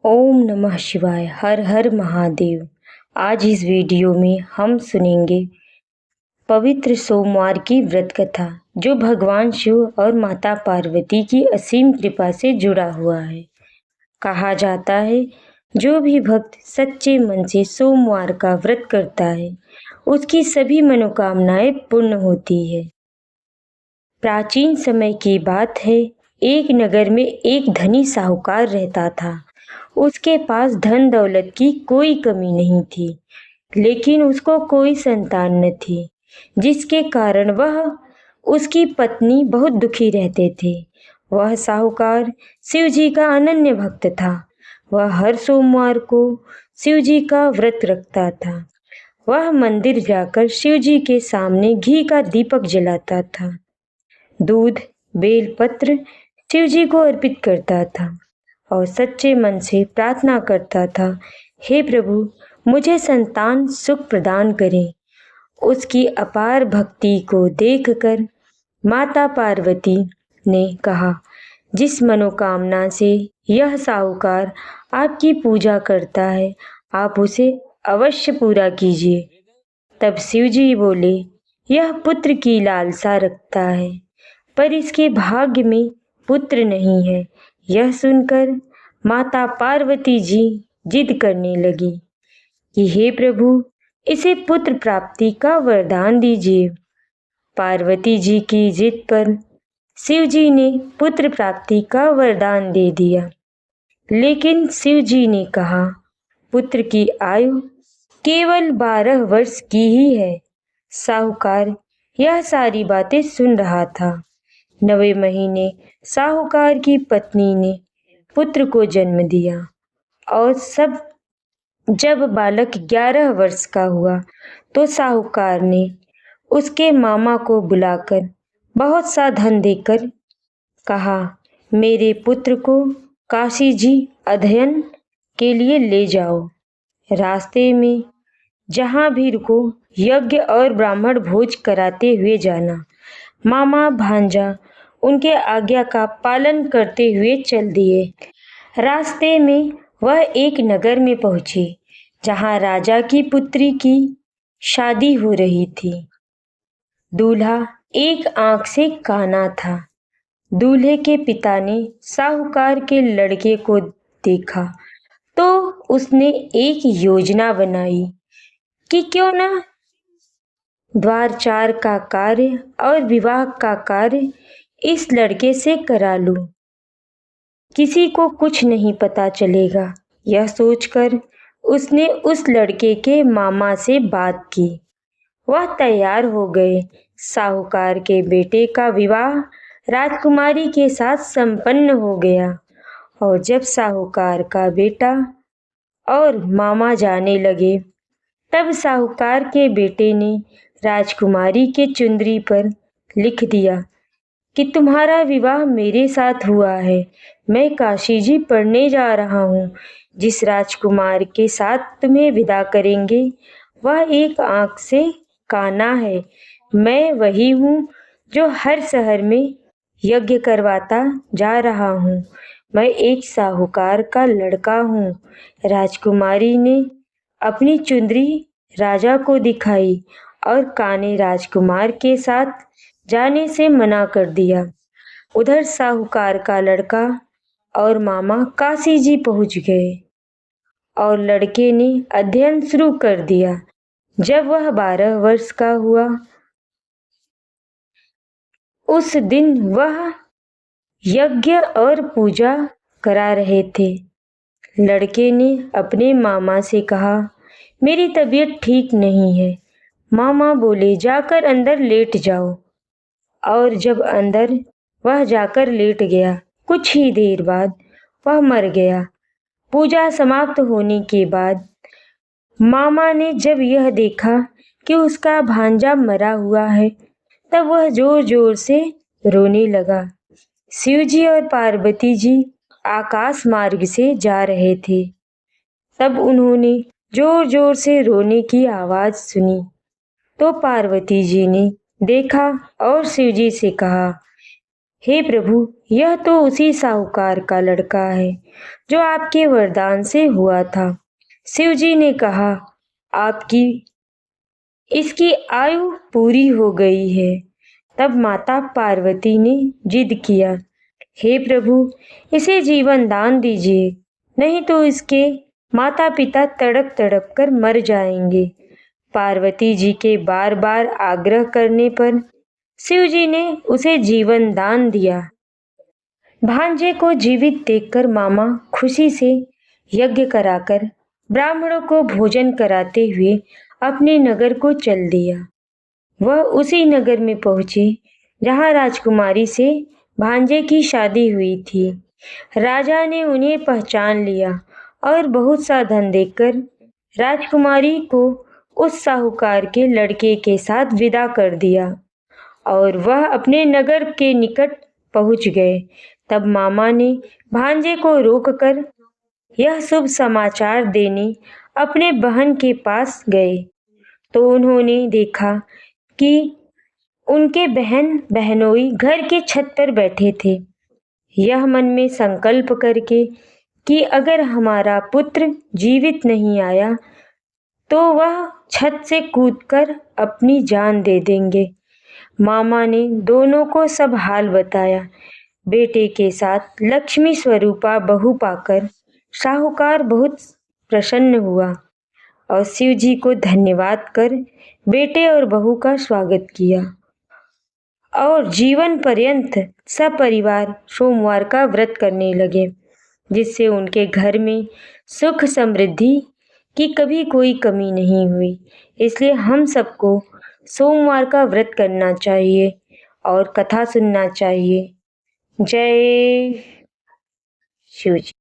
ओम नमः शिवाय। हर हर महादेव। आज इस वीडियो में हम सुनेंगे पवित्र सोमवार की व्रत कथा, जो भगवान शिव और माता पार्वती की असीम कृपा से जुड़ा हुआ है। कहा जाता है, जो भी भक्त सच्चे मन से सोमवार का व्रत करता है, उसकी सभी मनोकामनाएं पूर्ण होती है। प्राचीन समय की बात है, एक नगर में एक धनी साहूकार रहता था। उसके पास धन दौलत की कोई कमी नहीं थी, लेकिन उसको कोई संतान न थी, जिसके कारण वह उसकी पत्नी बहुत दुखी रहते थे। वह साहूकार शिव जी का अनन्य भक्त था। वह हर सोमवार को शिव जी का व्रत रखता था। वह मंदिर जाकर शिव जी के सामने घी का दीपक जलाता था, दूध, बेलपत्र शिव जी को अर्पित करता था और सच्चे मन से प्रार्थना करता था, हे प्रभु, मुझे संतान सुख प्रदान करें। उसकी अपार भक्ति को देखकर माता पार्वती ने कहा, जिस मनोकामना से यह साहूकार आपकी पूजा करता है, आप उसे अवश्य पूरा कीजिए। तब शिव जी बोले, यह पुत्र की लालसा रखता है, पर इसके भाग्य में पुत्र नहीं है। यह सुनकर माता पार्वती जी जिद करने लगी कि हे प्रभु, इसे पुत्र प्राप्ति का वरदान दीजिए। पार्वती जी की जिद पर शिव जी ने पुत्र प्राप्ति का वरदान दे दिया। लेकिन शिव जी ने कहा, पुत्र की आयु केवल 12 वर्ष की ही है। साहूकार यह सारी बातें सुन रहा था। 9वें महीने साहूकार की पत्नी ने पुत्र को जन्म दिया और जब बालक 11 वर्ष का हुआ तो साहूकार ने उसके मामा को बुलाकर बहुत सा धन देकर कहा, मेरे पुत्र को काशी जी अध्ययन के लिए ले जाओ। रास्ते में जहाँ भी रुको, यज्ञ और ब्राह्मण भोज कराते हुए जाना। मामा भांजा उनके आज्ञा का पालन करते हुए चल दिए। रास्ते में वह एक नगर में पहुंचे, जहां राजा की पुत्री की शादी हो रही थी। दूल्हा एक आंख से काना था। दूल्हे के पिता ने साहूकार के लड़के को देखा तो उसने एक योजना बनाई कि क्यों ना द्वारचार का कार्य और विवाह का कार्य इस लड़के से करा लूं। किसी को कुछ नहीं पता चलेगा। यह सोचकर उसने उस लड़के के मामा से बात की। वह तैयार हो गए। साहूकार के बेटे का विवाह राजकुमारी के साथ संपन्न हो गया और जब साहूकार का बेटा और मामा जाने लगे, तब साहूकार के बेटे ने राजकुमारी के चुंदरी पर लिख दिया कि तुम्हारा विवाह मेरे साथ हुआ है। मैं काशी जी पढ़ने जा रहा हूँ। जिस राजकुमार के साथ तुम्हें विदा करेंगे, वह एक आंख से काना है। मैं वही हूँ जो हर शहर में यज्ञ करवाता जा रहा हूँ। मैं एक साहूकार का लड़का हूँ। राजकुमारी ने अपनी चुंदरी राजा को दिखाई और काने राजकुमार के साथ जाने से मना कर दिया। उधर साहूकार का लड़का और मामा काशी जी पहुंच गए और लड़के ने अध्ययन शुरू कर दिया। जब वह 12 वर्ष का हुआ, उस दिन वह यज्ञ और पूजा करा रहे थे। लड़के ने अपने मामा से कहा, मेरी तबीयत ठीक नहीं है। मामा बोले, जाकर अंदर लेट जाओ। और जब अंदर वह जाकर लेट गया, कुछ ही देर बाद वह मर गया। पूजा समाप्त होने के बाद मामा ने जब यह देखा कि उसका भांजा मरा हुआ है, तब वह जोर जोर से रोने लगा। शिव जी और पार्वती जी आकाश मार्ग से जा रहे थे। तब उन्होंने जोर जोर से रोने की आवाज सुनी तो पार्वती जी ने देखा और शिव जी से कहा, हे प्रभु, यह तो उसी साहूकार का लड़का है जो आपके वरदान से हुआ था। शिव जी ने कहा, आपकी इसकी आयु पूरी हो गई है। तब माता पार्वती ने जिद किया, हे प्रभु, इसे जीवन दान दीजिए, नहीं तो इसके माता पिता तड़प तड़प कर मर जाएंगे। पार्वती जी के बार बार आग्रह करने पर शिव जी ने उसे जीवन दान दिया। भांजे को जीवित देखकर मामा खुशी से यज्ञ कराकर ब्राह्मणों को भोजन कराते हुए अपने नगर को चल दिया। वह उसी नगर में पहुंचे जहां राजकुमारी से भांजे की शादी हुई थी। राजा ने उन्हें पहचान लिया और बहुत सा धन देकर राजकुमारी को उस साहूकार के लड़के के साथ विदा कर दिया और वह अपने नगर के निकट पहुंच गए। तब मामा ने भांजे को रोककर यह शुभ समाचार देने अपने बहन के पास गए तो उन्होंने देखा कि उनके बहन बहनोई घर के छत पर बैठे थे। यह मन में संकल्प करके कि अगर हमारा पुत्र जीवित नहीं आया तो वह छत से कूदकर अपनी जान दे देंगे। मामा ने दोनों को सब हाल बताया। बेटे के साथ लक्ष्मी स्वरूपा बहू पाकर साहूकार बहुत प्रसन्न हुआ और शिव जी को धन्यवाद कर बेटे और बहू का स्वागत किया और जीवन पर्यंत सपरिवार सोमवार का व्रत करने लगे, जिससे उनके घर में सुख समृद्धि की कभी कोई कमी नहीं हुई। इसलिए हम सबको सोमवार का व्रत करना चाहिए और कथा सुनना चाहिए। जय शिव जी।